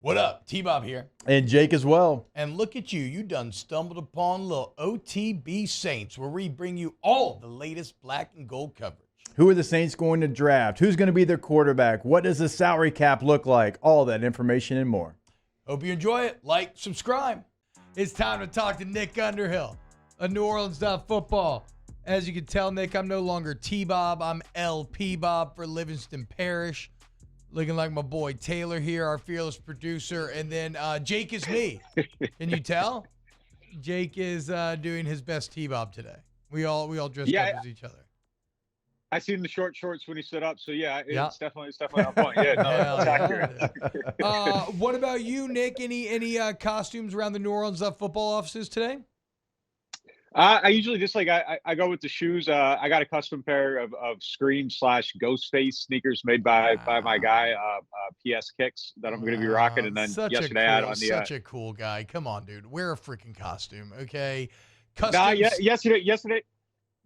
What up? T-Bob here. And Jake as well. And look at you. You done stumbled upon little OTB Saints, where we bring you all the latest black and gold coverage. Who are the Saints going to draft? Who's going to be their quarterback? What does the salary cap look like? All that information and more. Hope you enjoy it. Like, subscribe. It's time to talk to Nick Underhill of neworleans.football. As you can tell, Nick, I'm no longer T-Bob. I'm LP Bob for Livingston Parish. Looking like my boy Taylor here, our fearless producer. And then Jake is me. Can you tell? Jake is doing his best T-Bob today. We all dressed up as each other. I seen the short shorts when he stood up, so it's definitely on point. Yeah, no, it's accurate. What about you, Nick? Any costumes around the New Orleans football offices today? I usually just I go with the shoes. I got a custom pair of Scream/Ghostface sneakers made by my guy PS Kicks that I'm going to be rocking. And then yesterday I had on the such a cool guy. Come on, dude, wear a freaking costume, okay? Yesterday.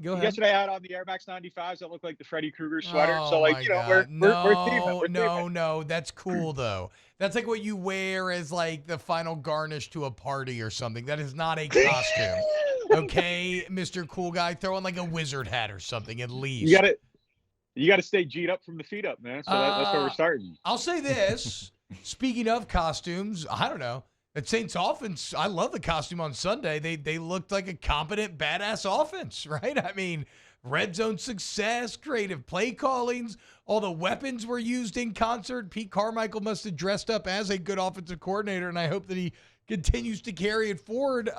Go ahead. Yesterday I had on the Air Max 95s that look like the Freddy Krueger sweater. So we're no, that's cool though. That's like what you wear as like the final garnish to a party or something. That is not a costume. Okay, Mr. Cool Guy, throw on like a wizard hat or something at least. You got to stay G'd up from the feet up, man. So that's where we're starting. I'll say this. Speaking of costumes, I don't know. At Saints offense, I love the costume on Sunday. They looked like a competent, badass offense, right? I mean, red zone success, creative play callings, all the weapons were used in concert. Pete Carmichael must have dressed up as a good offensive coordinator, and I hope that he continues to carry it forward.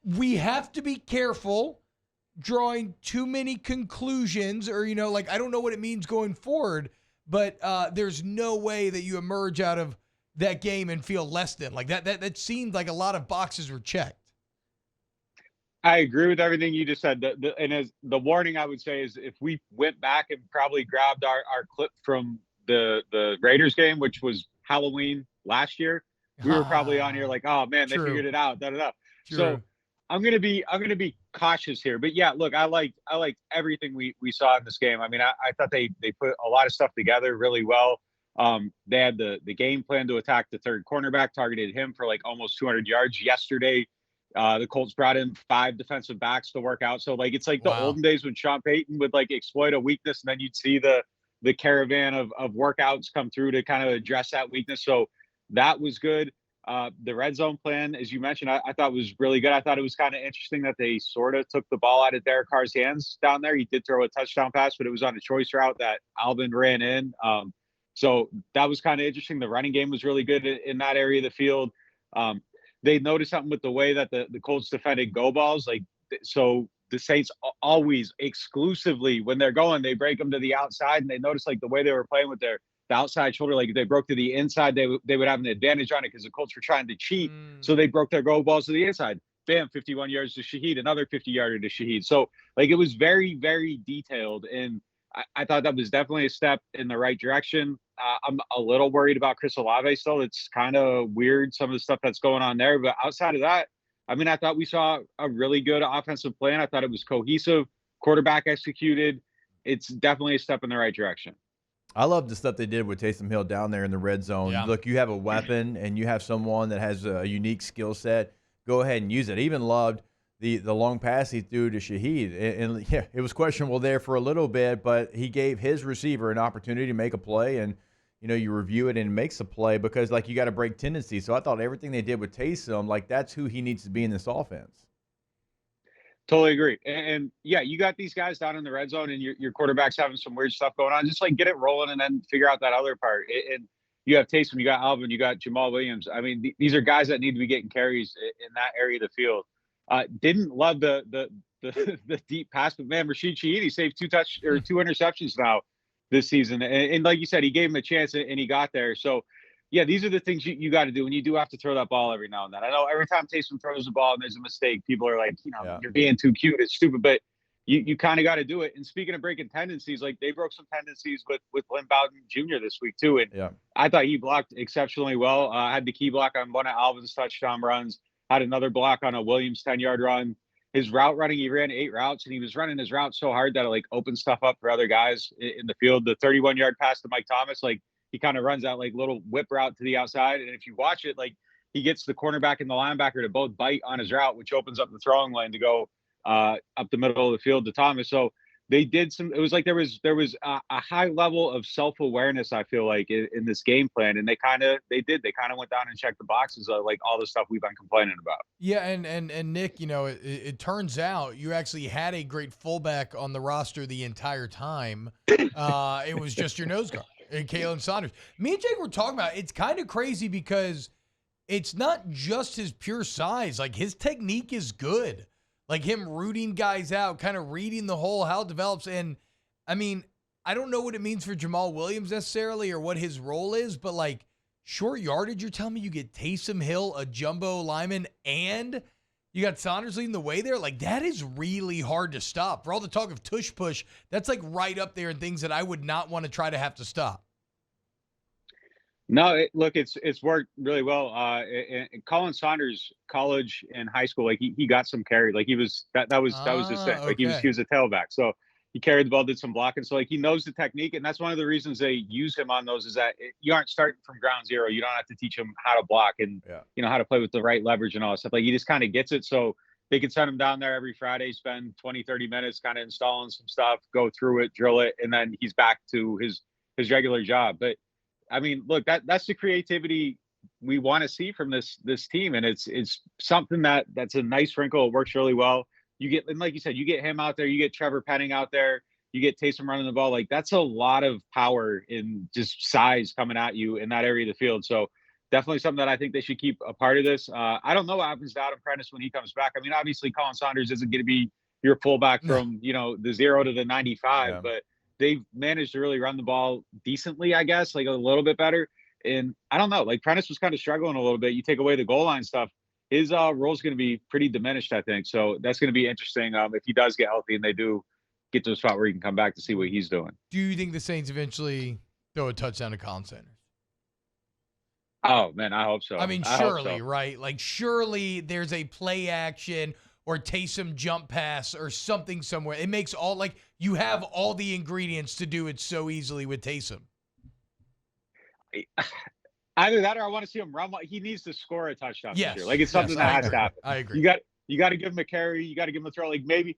We have to be careful drawing too many conclusions or, I don't know what it means going forward, but there's no way that you emerge out of that game and feel less than. Like that seemed like a lot of boxes were checked. I agree with everything you just said. And as the warning I would say is if we went back and probably grabbed our clip from the Raiders game, which was Halloween last year, we were probably on here like, oh man, True. they figured it out. Da-da-da. True. So I'm gonna be cautious here. But yeah, look, I liked everything we saw in this game. I mean, I thought they put a lot of stuff together really well. They had the game plan to attack the third cornerback, targeted him for like almost 200 yards yesterday. The Colts brought in 5 defensive backs to work out. So like, it's like the olden days when Sean Payton would like exploit a weakness and then you'd see the caravan of workouts come through to kind of address that weakness. So that was good. The red zone plan, as you mentioned, I thought was really good. I thought it was kind of interesting that they sort of took the ball out of Derek Carr's hands down there. He did throw a touchdown pass, but it was on a choice route that Alvin ran in. So that was kind of interesting. The running game was really good in that area of the field. They noticed something with the way that the Colts defended go balls. So the Saints always exclusively, when they're going, they break them to the outside, and they noticed like the way they were playing with the outside shoulder, like they broke to the inside, they would have an advantage on it because the Colts were trying to cheat. So they broke their go balls to the inside. Bam, 51 yards to Shaheed, another 50-yarder to Shaheed. So like it was very, very detailed. And I thought that was definitely a step in the right direction. I'm a little worried about Chris Olave still. It's kind of weird, some of the stuff that's going on there. But outside of that, I mean, I thought we saw a really good offensive plan. I thought it was cohesive, quarterback executed. It's definitely a step in the right direction. I love the stuff they did with Taysom Hill down there in the red zone. Yeah. Look, you have a weapon and you have someone that has a unique skill set. Go ahead and use it. I even loved the long pass he threw to Shaheed. And yeah, it was questionable there for a little bit, but he gave his receiver an opportunity to make a play. And, you review it and it makes a play because, like, you got to break tendencies. So I thought everything they did with Taysom, like, that's who he needs to be in this offense. Totally agree. And yeah, you got these guys down in the red zone and your quarterback's having some weird stuff going on. Just like get it rolling and then figure out that other part. And you have Taysom, you got Alvin, you got Jamal Williams. I mean, these are guys that need to be getting carries in that area of the field. Didn't love the deep pass, but man, Rashid Shaheed saved 2 interceptions now this season. And like you said, he gave him a chance and he got there. So yeah, these are the things you got to do, and you do have to throw that ball every now and then. I know every time Taysom throws the ball and there's a mistake, people are like, You're being too cute. It's stupid, but you kind of got to do it. And speaking of breaking tendencies, like they broke some tendencies with Lynn Bowden Jr. this week too. And I thought he blocked exceptionally well. Had the key block on one of Alvin's touchdown runs, had another block on a Williams 10-yard run. His route running, he ran 8 routes, and he was running his route so hard that it like opened stuff up for other guys in the field. The 31-yard pass to Mike Thomas, like he kind of runs that like little whip route to the outside. And if you watch it, like he gets the cornerback and the linebacker to both bite on his route, which opens up the throwing lane to go up the middle of the field to Thomas. So they did some, it was like there was a high level of self-awareness, I feel like, in this game plan. And they kind of went down and checked the boxes of like all the stuff we've been complaining about. Yeah, and Nick, it turns out you actually had a great fullback on the roster the entire time. It was just your nose guard, and Colin Saunders. Me and Jake were talking about it. It's kind of crazy because it's not just his pure size. Like, his technique is good. Like, him rooting guys out, kind of reading the hole, how it develops. And, I mean, I don't know what it means for Jamal Williams necessarily or what his role is, but, like, short yardage, you're telling me you get Taysom Hill, a jumbo lineman, and you got Saunders leading the way there? Like, that is really hard to stop. For all the talk of tush push, that's, like, right up there in things that I would not want to try to have to stop. No, look, it's worked really well. And Colin Saunders, college and high school, like he got some carry. Like he was that was his thing. Like okay. he was a tailback, so he carried the ball, did some blocking. So like he knows the technique, and that's one of the reasons they use him on those is that you aren't starting from ground zero. You don't have to teach him how to block and how to play with the right leverage and all that stuff. Like he just kind of gets it. So they can send him down there every Friday, spend 20, 30 minutes kind of installing some stuff, go through it, drill it, and then he's back to his regular job. But I mean, look, that's the creativity we want to see from this team, and it's something that's a nice wrinkle. It works really well. You get, and like you said, you get him out there, you get Trevor Penning out there, you get Taysom running the ball. Like that's a lot of power in just size coming at you in that area of the field. So definitely something that I think they should keep a part of this. I don't know what happens to Adam Prentice when he comes back. I mean, obviously Colin Saunders isn't going to be your fullback from the 0 to the 95, but they've managed to really run the ball decently, I guess, like a little bit better. And I don't know, like Prentice was kind of struggling a little bit. You take away the goal line stuff, his role is going to be pretty diminished, I think. So that's going to be interesting if he does get healthy and they do get to a spot where he can come back to see what he's doing. Do you think the Saints eventually throw a touchdown to Colin Saunders? Oh, man, I hope so. I mean, surely, right? Like, surely there's a play action or Taysom jump pass or something somewhere. It makes all, like, you have all the ingredients to do it so easily with Taysom. Either that or I want to see him run. He needs to score a touchdown this year. Like, it's something that has to happen. I agree. You got to give him a carry. You got to give him a throw. Like, maybe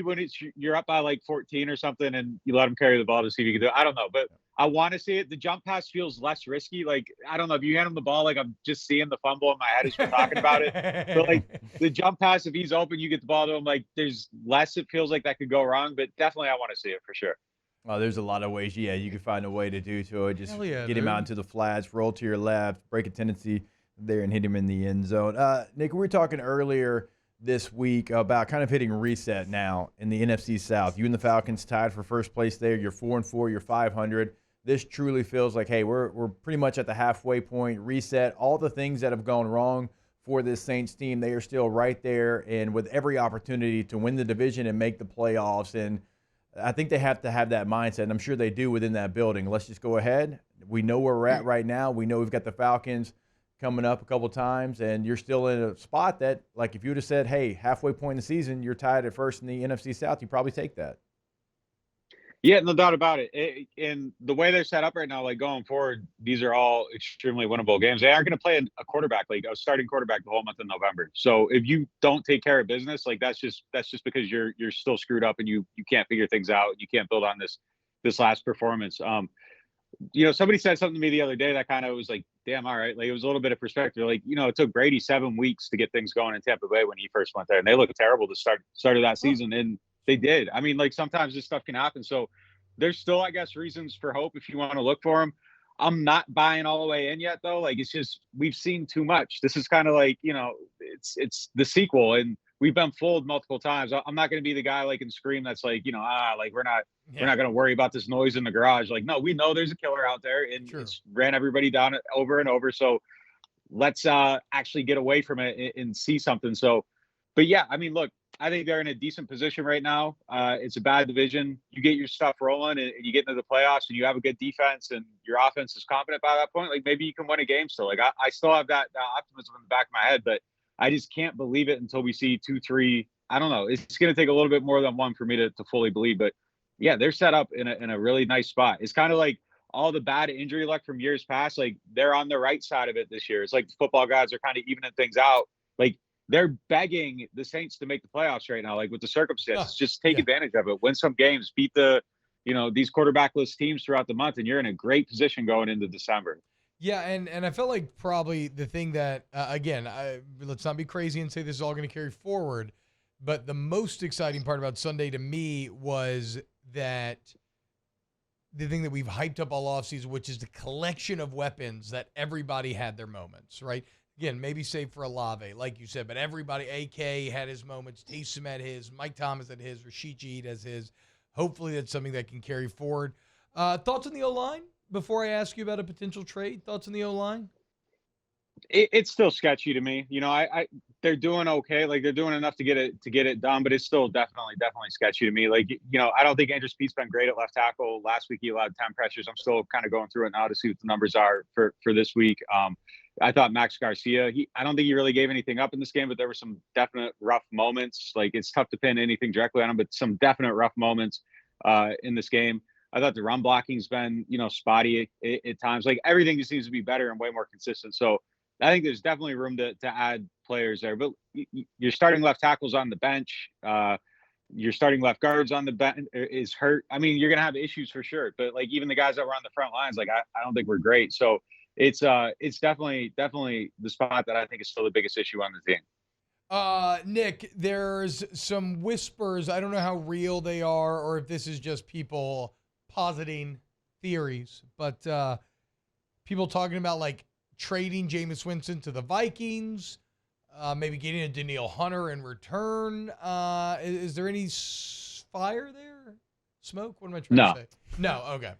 when you're up by like 14 or something and you let him carry the ball to see if you can do it. I don't know, but I want to see it. The jump pass feels less risky. Like, I don't know, if you hand him the ball, like I'm just seeing the fumble in my head as we're talking about it. But like the jump pass, if he's open, you get the ball to him. Like there's less, it feels like that could go wrong, but definitely I want to see it for sure. Oh, there's a lot of ways. Yeah, you can find a way to do to it. Just get him out into the flats, roll to your left, break a tendency there and hit him in the end zone. Nick, we were talking earlier this week about kind of hitting reset now in the NFC South. You and the Falcons tied for first place there. You're 4-4. You're 500. This truly feels like, hey, we're pretty much at the halfway point. Reset. All the things that have gone wrong for this Saints team, they are still right there and with every opportunity to win the division and make the playoffs. And I think they have to have that mindset, and I'm sure they do within that building. Let's just go ahead. We know where we're at right now. We know we've got the Falcons coming up a couple times, and you're still in a spot that, like, if you would have said, hey, halfway point in the season, you're tied at first in the NFC South, you probably take that. Yeah, no doubt about it. And the way they're set up right now, like going forward, these are all extremely winnable games. They aren't going to play a quarterback, like a starting quarterback, the whole month of November. So if you don't take care of business, like that's just because you're still screwed up and you can't figure things out. You can't build on this last performance. Somebody said something to me the other day that kind of was like, damn, all right. Like it was a little bit of perspective. Like, it took Brady 7 weeks to get things going in Tampa Bay when he first went there, and they looked terrible to start of that season. And they did. I mean, like sometimes this stuff can happen. So there's still, I guess, reasons for hope if you want to look for them. I'm not buying all the way in yet, though. Like, it's just, we've seen too much. This is kind of like, it's the sequel, and we've been fooled multiple times. I'm not going to be the guy like in Scream that's like, like we're not going to worry about this noise in the garage. Like, no, we know there's a killer out there, and it's ran everybody down over and over. So let's actually get away from it and see something. So, but yeah, I mean, look, I think they're in a decent position right now. It's a bad division. You get your stuff rolling and you get into the playoffs and you have a good defense and your offense is competent by that point. Like maybe you can win a game still. Like I still have that optimism in the back of my head, but I just can't believe it until we see 2, 3. I don't know. It's going to take a little bit more than one for me to fully believe. But yeah, they're set up in a really nice spot. It's kind of like all the bad injury luck from years past, like they're on the right side of it this year. It's like the football guys are kind of evening things out. Like they're begging the Saints to make the playoffs right now. Like with the circumstances, just take advantage of it, win some games, beat these quarterbackless teams throughout the month, and you're in a great position going into December. Yeah, and I felt like probably the thing that, again, let's not be crazy and say this is all going to carry forward, but the most exciting part about Sunday to me was that the thing that we've hyped up all offseason, which is the collection of weapons that everybody had their moments, right? Again, maybe save for Olave, like you said, but everybody, AK had his moments, Taysom had his, Mike Thomas had his, Rashid Shaheed has his. Hopefully that's something that can carry forward. Thoughts on the O-line before I ask you about a potential trade? Thoughts on the O-line? It's still sketchy to me. They're doing okay. Like they're doing enough to get it done, but it's still definitely sketchy to me. Like, I don't think Andrew Speed's been great at left tackle. Last week he allowed 10 pressures. I'm still kind of going through it now to see what the numbers are for this week. I thought Max Garcia, I don't think he really gave anything up in this game, but there were some definite rough moments. Like it's tough to pin anything directly on him, but some definite rough moments in this game. I thought the run blocking's been, spotty at times. Like everything just seems to be better and way more consistent. So I think there's definitely room to add players there. But you're starting left tackles on the bench. Your starting left guards on the bench is hurt. I mean, you're going to have issues for sure. But like even the guys that were on the front lines, like I don't think we're great. So it's definitely the spot that I think is still the biggest issue on the team. Nick, there's some whispers. I don't know how real they are or if this is just people positing theories, but people talking about like trading Jameis Winston to the Vikings, maybe getting a Danielle Hunter in return. Is there any fire there? Smoke? What am I trying to say? No. Okay.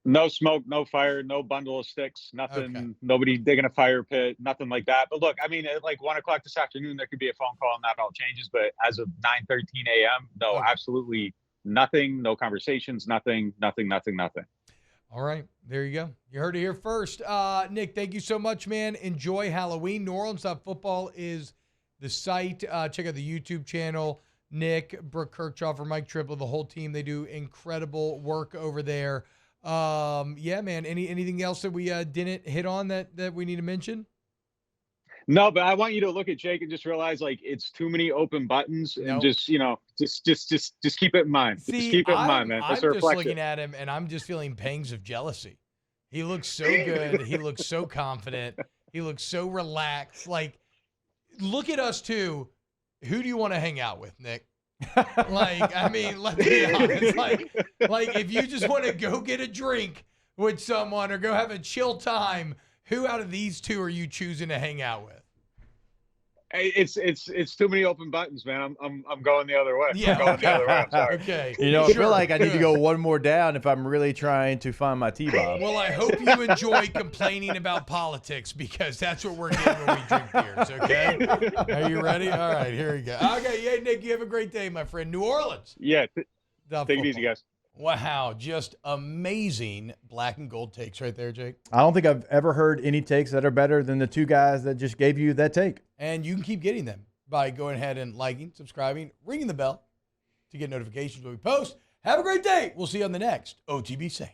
No smoke, no fire, no bundle of sticks, nothing, okay. Nobody digging a fire pit, nothing like that. But look, I mean, at like 1:00 this afternoon, there could be a phone call and that all changes. But as of 9:13 a.m., no, okay. Absolutely nothing, no conversations, nothing. All right, there you go. You heard it here first. Nick, thank you so much, man. Enjoy Halloween. neworleans.football is the site. Check out the YouTube channel. Nick, Brooke Kirchhoff, Mike Triplett, the whole team, they do incredible work over there. Yeah, man. Anything else that we didn't hit on that we need to mention? No, but I want you to look at Jake and just realize like it's too many open buttons and just keep it in mind. See, just keep it in mind, man. I'm just looking at him and I'm just feeling pangs of jealousy. He looks so good. He looks so confident. He looks so relaxed. Like, look at us too. Who do you want to hang out with, Nick? Like, I mean, let's be honest. Like if you just want to go get a drink with someone or go have a chill time, who out of these two are you choosing to hang out with? It's too many open buttons, man. I'm going the other way. Yeah, I'm going the other way. I'm sorry. Okay. I feel like I need to go one more down if I'm really trying to find my T-Bob. Well, I hope you enjoy complaining about politics because that's what we're getting when we drink beers, okay? Are you ready? All right, here we go. Okay, yeah, Nick, you have a great day, my friend. New Orleans. Yeah. Take it easy, guys. Wow, just amazing black and gold takes right there, Jake. I don't think I've ever heard any takes that are better than the two guys that just gave you that take. And you can keep getting them by going ahead and liking, subscribing, ringing the bell to get notifications when we post. Have a great day. We'll see you on the next OTB Saints.